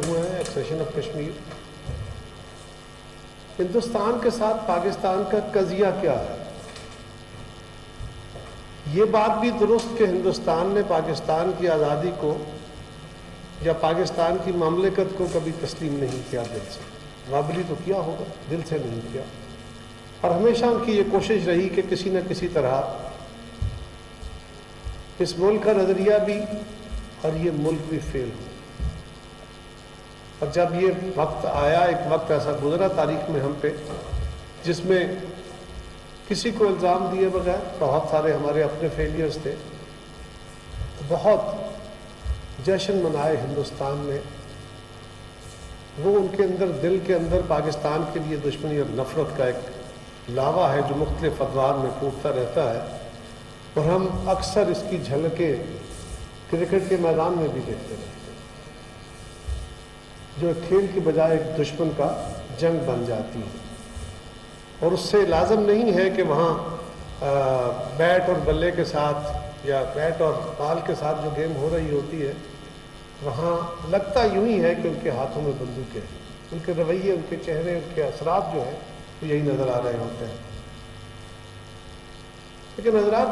हुए हैं, acceleration of Kashmir. Hindustan के साथ पाकिस्तान का कजिया क्या है? ये बात भी दुरुस्त कि हिंदुस्तान ने पाकिस्तान की आज़ादी को या पाकिस्तान की मामलकत को कभी तस्लीम नहीं किया दिल से। वाबली तो किया होगा, दिल से नहीं किया। और हमेशा उनकी ये कोशिश रही कि किसी न किसी तरह इस मुल्क का नज़रिया भी और ये मुल्क भी फेल हो। और जब ये वक्त आया, एक वक्त ऐसा गुजरा तारीख में हम पे जिसमें किसी को इल्ज़ाम दिए बगैर बहुत सारे हमारे अपने फेलियर्स थे, बहुत जश्न मनाए हिंदुस्तान ने। वो उनके अंदर, दिल के अंदर पाकिस्तान के लिए दुश्मनी और नफरत का एक लावा है जो मुख्तलिफ अदवार में फूटता रहता है, और हम अक्सर इसकी झलकें क्रिकेट के मैदान में भी देखते रहते हैं, जो खेल की बजाय एक दुश्मन का जंग बन जाती है। और उससे लाजम नहीं है कि वहाँ बैट और बल्ले के साथ या बैट और बॉल के साथ जो गेम हो रही होती है, वहाँ लगता यूं ही है कि उनके हाथों में बंदूकें हैं। उनके रवैये, उनके चेहरे, उनके असरात जो है वो यही नज़र आ रहे होते हैं। लेकिन हज़रात,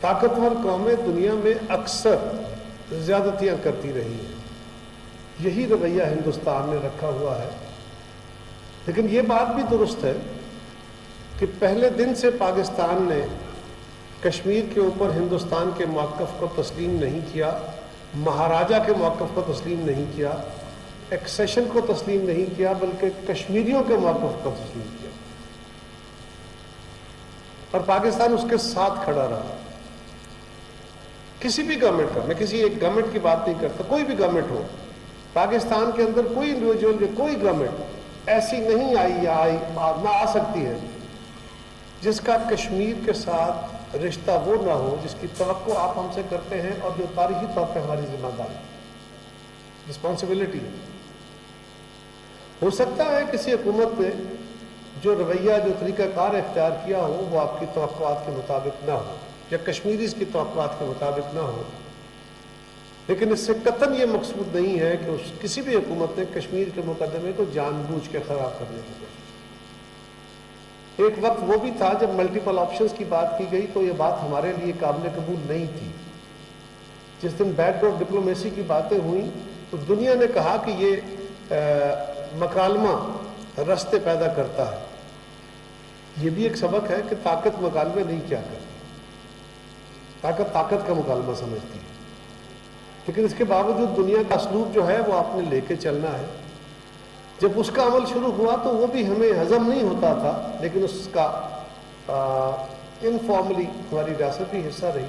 ताकतवर कौमें दुनिया में अक्सर ज़्यादतियाँ करती रही हैं। यही रवैया हिंदुस्तान ने रखा हुआ है। लेकिन ये बात भी दुरुस्त है कि पहले दिन से पाकिस्तान ने कश्मीर के ऊपर हिंदुस्तान के मौक़िफ़ को तस्लीम नहीं किया, महाराजा के मौक़िफ़ को तस्लीम नहीं किया, एक्सेशन को तस्लीम नहीं किया, बल्कि कश्मीरियों के मौक़िफ़ को तस्लीम किया। और पाकिस्तान उसके साथ खड़ा रहा। किसी भी गवर्नमेंट का, मैं किसी एक गवर्नमेंट की बात नहीं करता, कोई भी गवर्नमेंट हो, पाकिस्तान के अंदर कोई इंडिविजुअल, कोई गवर्नमेंट ऐसी नहीं आई या ना आ सकती है जिसका कश्मीर के साथ रिश्ता वो ना हो जिसकी तवक्को आप हमसे करते हैं और जो तारीखी तौर पे हमारी जिम्मेदारी, रिस्पॉन्सिबिलिटी है। हो सकता है किसी हुकूमत ने जो रवैया, जो तरीक़ाकार इख्तियार किया हो वो आपकी तवक्कुआत के मुताबिक ना हो या कश्मीरीज़ की तवक्कुआत के मुताबिक ना हो, लेकिन इससे कतन ये मकसूद नहीं है कि किसी भी हुकूमत ने कश्मीर के मुकदमे को जानबूझ के ख़राब करने की कोशिश। एक वक्त वो भी था जब मल्टीपल ऑप्शंस की बात की गई तो ये बात हमारे लिए काबिल कबूल नहीं थी। जिस दिन बैकडोर डिप्लोमेसी की बातें हुई तो दुनिया ने कहा कि ये मकालमा रास्ते पैदा करता है। ये भी एक सबक है कि ताकत मुकालमे नहीं क्या करती, ताकत का मुकालमा समझती है। लेकिन इसके बावजूद दुनिया का असलूब जो है वो आपने लेके चलना है। जब उसका अमल शुरू हुआ तो वो भी हमें हजम नहीं होता था, लेकिन उसका इनफॉर्मली हमारी रियासत भी हिस्सा रही।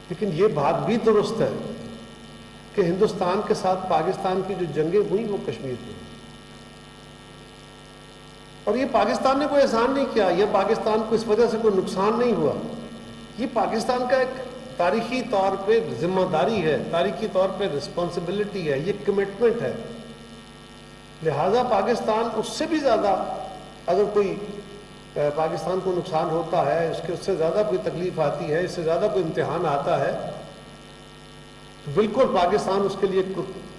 लेकिन ये बात भी दुरुस्त है कि हिंदुस्तान के साथ पाकिस्तान की जो जंगें हुई वो कश्मीर की, और ये पाकिस्तान ने कोई एहसान नहीं किया, ये पाकिस्तान को इस वजह से कोई नुकसान नहीं हुआ। ये पाकिस्तान का एक तारीखी तौर पे जिम्मेदारी है, तारीखी तौर पे रिस्पॉन्सिबिलिटी है, ये कमिटमेंट है। लिहाजा पाकिस्तान उससे भी ज़्यादा, अगर कोई पाकिस्तान को नुकसान होता है, उससे ज़्यादा कोई तकलीफ आती है, इससे ज़्यादा कोई इम्तिहान आता है, तो बिल्कुल पाकिस्तान उसके लिए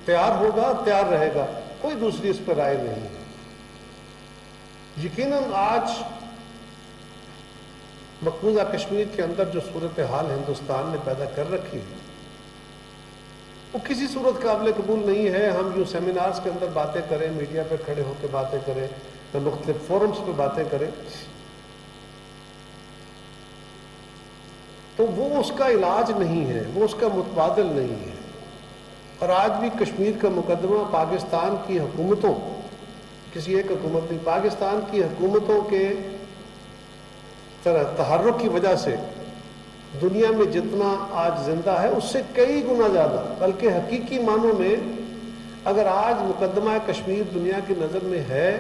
तैयार होगा, तैयार रहेगा। कोई दूसरी इस पर राय नहीं है। यकीनन आज मकबूजा कश्मीर के अंदर जो सूरत हाल हिंदुस्तान ने पैदा कर रखी है वो किसी सूरत काबिल कबूल नहीं है। हम यूँ सेमिनार्स के अंदर बातें करें, मीडिया पर खड़े होकर बातें करें या मुख्तलिफ फोरम्स पर बातें करें, तो वो उसका इलाज नहीं है, वो उसका मुतबादिल नहीं है। और आज भी कश्मीर का मुकदमा पाकिस्तान की हुकूमतों, किसी एक हुकूमत नहीं, पाकिस्तान की हुकूमतों के तहर्रुक की वजह से दुनिया में जितना आज जिंदा है उससे कई गुना ज़्यादा, बल्कि हकीकी मानों में अगर आज मुकदमा कश्मीर दुनिया की नज़र में है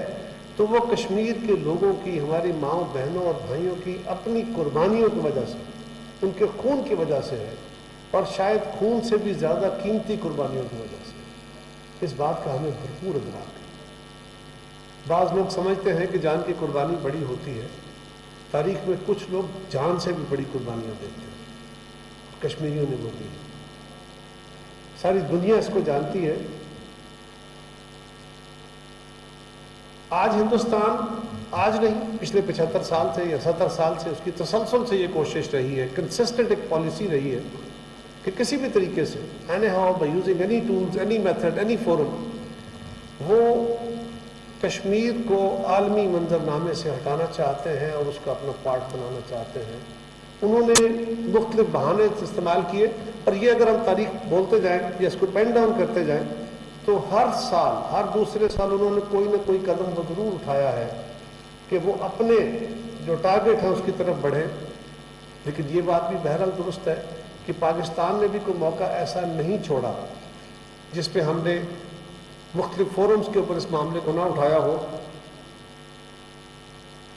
तो वो कश्मीर के लोगों की, हमारी माओं बहनों और भाइयों की अपनी कुर्बानियों की वजह से, उनके खून की वजह से है, और शायद खून से भी ज़्यादा कीमती कुर्बानियों की वजह से। इस बात का हमें भरपूर इदराक है। बाज़ लोग समझते हैं कि जान की कुर्बानी बड़ी होती है। तारीख में कुछ लोग जान से भी बड़ी कुर्बानियाँ देते हैं, कश्मीरियों ने वो दी। ساری دنیا اس کو جانتی ہے. آج ہندوستان، آج نہیں، پچھلے 75 سال سے یا 70 سال سے اس کی تسلسل سے یہ کوشش رہی ہے، کنسسٹنٹ ایک پالیسی رہی ہے کہ کسی بھی طریقے سے any how, by using any tools, any method, any forum, وہ کشمیر کو عالمی منظرنامے سے ہٹانا چاہتے ہیں اور اس کا اپنا پارٹ بنانا چاہتے ہیں. انہوں نے مختلف بہانے استعمال کیے، اور یہ اگر ہم تاریخ بولتے جائیں یا اس کو پین ڈاؤن کرتے جائیں تو ہر سال، ہر دوسرے سال انہوں نے کوئی نہ کوئی قدم وہ ضرور اٹھایا ہے کہ وہ اپنے جو ٹارگیٹ ہیں اس کی طرف بڑھیں. لیکن یہ بات بھی بہرحال درست ہے کہ پاکستان نے بھی کوئی موقع ایسا نہیں چھوڑا جس پہ ہم نے مختلف فورمز کے اوپر اس معاملے کو نہ اٹھایا ہو.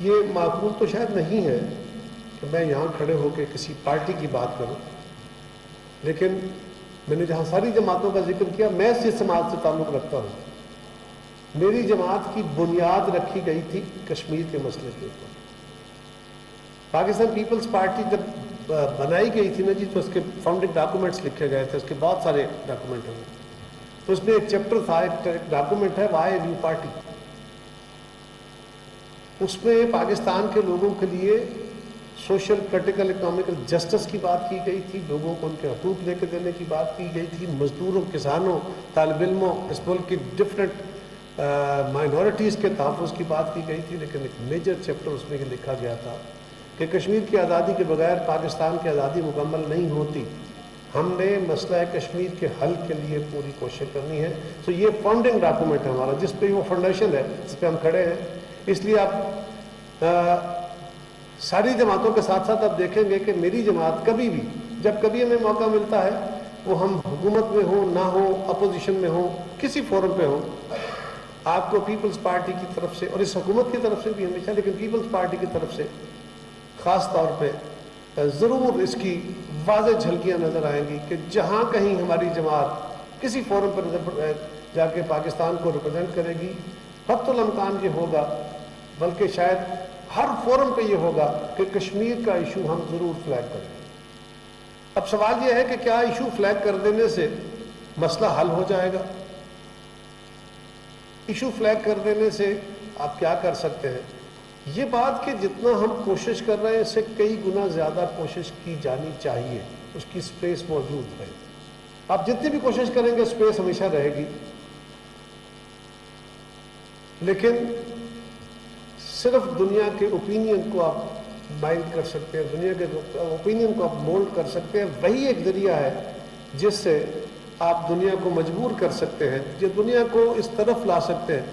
یہ معقول تو شاید نہیں ہے کہ میں یہاں کھڑے ہو کے کسی پارٹی کی بات کروں، لیکن میں نے جہاں ساری جماعتوں کا ذکر کیا، میں اس جماعت سے تعلق رکھتا ہوں. میری جماعت کی بنیاد رکھی گئی تھی کشمیر کے مسئلے کے اوپر. پاکستان پیپلز پارٹی جب بنائی گئی تھی نا جی، تو اس کے فاؤنڈنگ ڈاکومنٹس لکھے گئے تھے، اس کے بہت سارے ڈاکومنٹ ہیں. تو اس میں ایک چیپٹر تھا، ایک ڈاکومنٹ ہے وائی اے نیو پارٹی. اس میں پاکستان کے لوگوں کے لیے سوشل، پولیٹیکل، اکنامکل جسٹس کی بات کی گئی تھی، لوگوں کو ان کے حقوق لے کے دینے کی بات کی گئی تھی، مزدوروں، کسانوں، طالب علموں، اس ملک کی ڈفرینٹ مائنورٹیز کے تحفظ کی بات کی گئی تھی. لیکن ایک میجر چیپٹر اس میں لکھا گیا تھا کہ کشمیر کی آزادی کے بغیر پاکستان کی آزادی مکمل نہیں ہوتی. ہم نے مسئلہ کشمیر کے حل کے لیے پوری کوشش کرنی ہے. تو یہ فاؤنڈنگ ڈاکومنٹ ہے ہمارا، جس پہ وہ فاؤنڈیشن ہے جس پہ ہم کھڑے ہیں. اس لیے آپ ساری جماعتوں کے ساتھ ساتھ آپ دیکھیں گے کہ میری جماعت کبھی بھی، جب کبھی ہمیں موقع ملتا ہے، وہ ہم حکومت میں ہوں نہ ہو، اپوزیشن میں ہوں، کسی فورم پہ ہوں، آپ کو پیپلز پارٹی کی طرف سے، اور اس حکومت کی طرف سے بھی ہمیشہ، لیکن پیپلز پارٹی کی طرف سے خاص طور پہ ضرور اس کی واضح جھلکیاں نظر آئیں گی کہ جہاں کہیں ہماری جماعت کسی فورم پر جا کے پاکستان کو ریپرزینٹ کرے گی، حتی الامکان یہ ہوگا، بلکہ شاید ہر فورم پہ یہ ہوگا کہ کشمیر کا ایشو ہم ضرور فلیگ کریں. اب سوال یہ ہے کہ کیا ایشو فلیگ کر دینے سے مسئلہ حل ہو جائے گا؟ ایشو فلیگ کر دینے سے آپ کیا کر سکتے ہیں؟ یہ بات کہ جتنا ہم کوشش کر رہے ہیں اس سے کئی گنا زیادہ کوشش کی جانی چاہیے، اس کی سپیس موجود ہے. آپ جتنی بھی کوشش کریں گے سپیس ہمیشہ رہے گی، لیکن صرف دنیا کے اوپینین کو آپ مائنڈ کر سکتے ہیں، دنیا کے اوپینین کو آپ مولڈ کر سکتے ہیں. وہی ایک ذریعہ ہے جس سے آپ دنیا کو مجبور کر سکتے ہیں، جو دنیا کو اس طرف لا سکتے ہیں.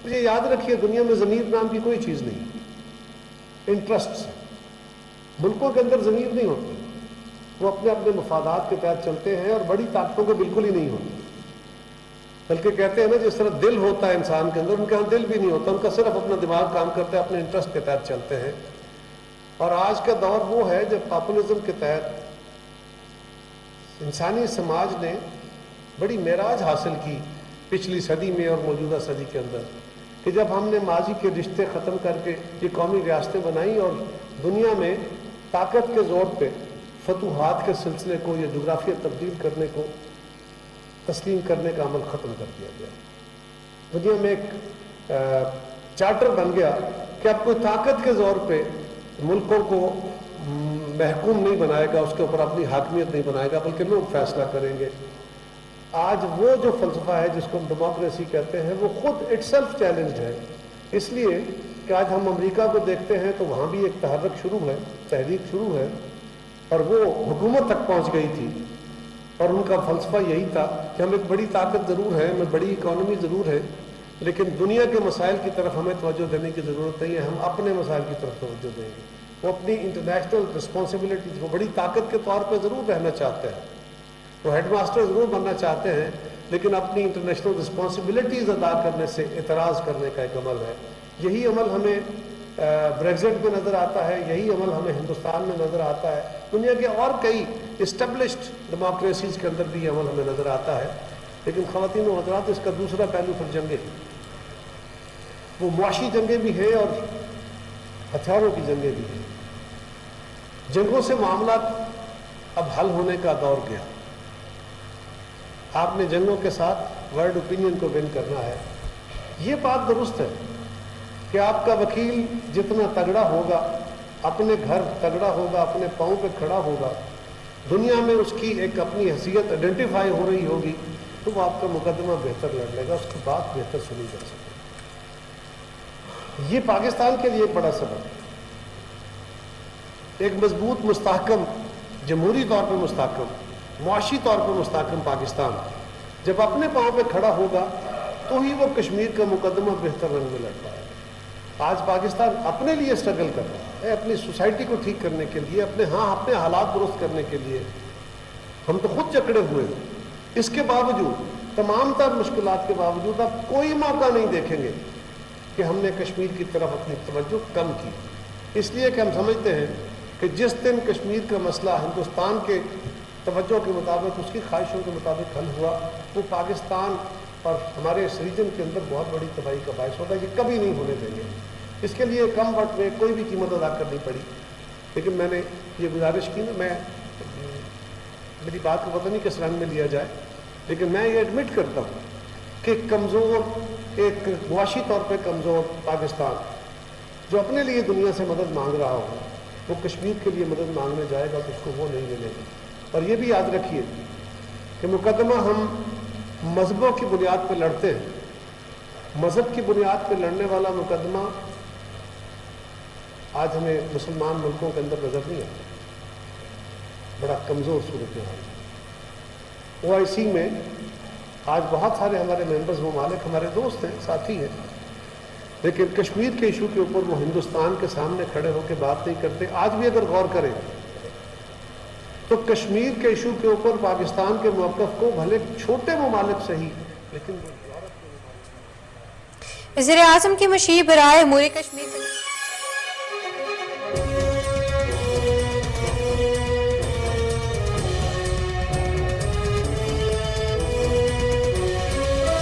مجھے یاد رکھیے، دنیا میں ضمیر نام کی کوئی چیز نہیں. انٹرسٹ سے ملکوں کے اندر ضمیر نہیں ہوتی، وہ اپنے اپنے مفادات کے تحت چلتے ہیں، اور بڑی طاقتوں کو بالکل ہی نہیں ہوتی. بلکہ کہتے ہیں نا، جس طرح دل ہوتا ہے انسان کے اندر، ان کے یہاں دل بھی نہیں ہوتا، ان کا صرف اپنا دماغ کام کرتا ہے، اپنے انٹرسٹ کے تحت چلتے ہیں. اور آج کا دور وہ ہے جب پاپولزم کے تحت انسانی سماج نے بڑی معراج حاصل کی پچھلی صدی میں اور موجودہ صدی کے اندر، کہ جب ہم نے ماضی کے رشتے ختم کر کے یہ قومی ریاستیں بنائیں اور دنیا میں طاقت کے زور پہ فتوحات کے سلسلے کو یا جغرافیہ تبدیل کرنے کو تسلیم کرنے کا عمل ختم کر دیا گیا. دنیا میں ایک چارٹر بن گیا کہ اب کوئی طاقت کے زور پہ ملکوں کو محکوم نہیں بنائے گا، اس کے اوپر اپنی حاکمیت نہیں بنائے گا، بلکہ لوگ فیصلہ کریں گے. آج وہ جو فلسفہ ہے جس کو ہم ڈیموکریسی کہتے ہیں، وہ خود اٹ سیلف چیلنجڈ ہے. اس لیے کہ آج ہم امریکہ کو دیکھتے ہیں تو وہاں بھی ایک تحرک شروع ہے، تحریک شروع ہے، اور وہ حکومت تک پہنچ گئی تھی. اور ان کا فلسفہ یہی تھا کہ ہم ایک بڑی طاقت ضرور ہے، ہمیں بڑی اکانومی ضرور ہے، لیکن دنیا کے مسائل کی طرف ہمیں توجہ دینے کی ضرورت نہیں ہے، ہم اپنے مسائل کی طرف توجہ دیں گے. وہ اپنی انٹرنیشنل رسپانسبلٹیز کو بڑی طاقت کے طور پہ ضرور رہنا چاہتے ہیں، وہ ہیڈ ماسٹر ضرور بننا چاہتے ہیں، لیکن اپنی انٹرنیشنل رسپانسبلٹیز ادا کرنے سے اعتراض کرنے کا ایک عمل ہے. یہی عمل ہمیں بریگزٹ میں نظر آتا ہے، یہی عمل ہمیں ہندوستان میں نظر آتا ہے، دنیا کے اور کئی اسٹیبلشڈ ڈیموکریسیز کے اندر بھی یہ عمل ہمیں نظر آتا ہے. لیکن خواتین و حضرات، اس کا دوسرا پہلو پھر جنگیں، وہ معاشی جنگیں بھی ہیں اور ہتھیاروں کی جنگیں بھی ہیں. جنگوں سے معاملات اب حل ہونے کا دور گیا. आपने जंगों के साथ वर्ल्ड ओपिनियन को विन करना है। ये बात दुरुस्त है कि आपका वकील जितना तगड़ा होगा, अपने घर तगड़ा होगा, अपने पाँव पे खड़ा होगा, दुनिया में उसकी एक अपनी हैसियत आइडेंटिफाई हो रही होगी, तो वो आपका मुकदमा बेहतर लड़ लेगा, उसकी बात बेहतर सुनी जा सकेगी। ये पाकिस्तान के लिए एक बड़ा सबक, एक मजबूत मुस्तहकम, जमहूरी तौर पर मुस्तहकम, मुआशी तौर पर मुस्तहकम पाकिस्तान जब अपने पाँव पे खड़ा होगा तो ही वो कश्मीर का मुकदमा बेहतर रंग में लड़ पाएगा। आज पाकिस्तान अपने लिए स्ट्रगल कर रहा है, अपनी सोसाइटी को ठीक करने के लिए, अपने हालात दुरुस्त करने के लिए। हम तो खुद जकड़े हुए हैं। इसके बावजूद, तमाम तर मुश्किलात के बावजूद, अब कोई मौका नहीं देखेंगे कि हमने कश्मीर की तरफ अपनी तवज्जो कम की, इसलिए कि हम समझते हैं कि जिस दिन कश्मीर का मसला हिंदुस्तान के तवज्जो के मुताबिक, उसकी ख्वाहिशों के मुताबिक हल हुआ, वो पाकिस्तान और हमारे इस रीजन के अंदर बहुत बड़ी तबाही का बायस होगा। ये कभी नहीं होने देंगे। इसके लिए कम वक्त में कोई भी कीमत अदा करनी पड़ी। लेकिन मैंने ये गुजारिश की ना, मेरी बात को पता नहीं किस रंग में लिया जाए, लेकिन मैं ये एडमिट करता हूँ कि कमज़ोर, एक मुआशी तौर पर कमज़ोर पाकिस्तान जो अपने लिए दुनिया से मदद मांग रहा होगा, वो कश्मीर के लिए मदद मांगने जाएगा तो उसको वो नहीं मिलेगी। और ये भी याद रखिए कि मुकदमा हम मजहबों की बुनियाद पर लड़ते हैं। मजहब की बुनियाद पर लड़ने वाला मुकदमा आज हमें मुसलमान मुल्कों के अंदर नजर नहीं आता। बड़ा कमज़ोर सूरत में है। OIC में आज बहुत सारे हमारे मेंबर्स ममालिक हमारे दोस्त हैं, साथी हैं, लेकिन कश्मीर के इशू के ऊपर वो हिंदुस्तान के सामने खड़े होकर बात नहीं करते। आज भी अगर गौर करें तो कश्मीर के इशू के ऊपर पाकिस्तान के मौक़िफ़ को भले छोटे ममालिक सही, लेकिन वज़ीर-ए-आज़म की मशीर बराए अमूर कश्मीर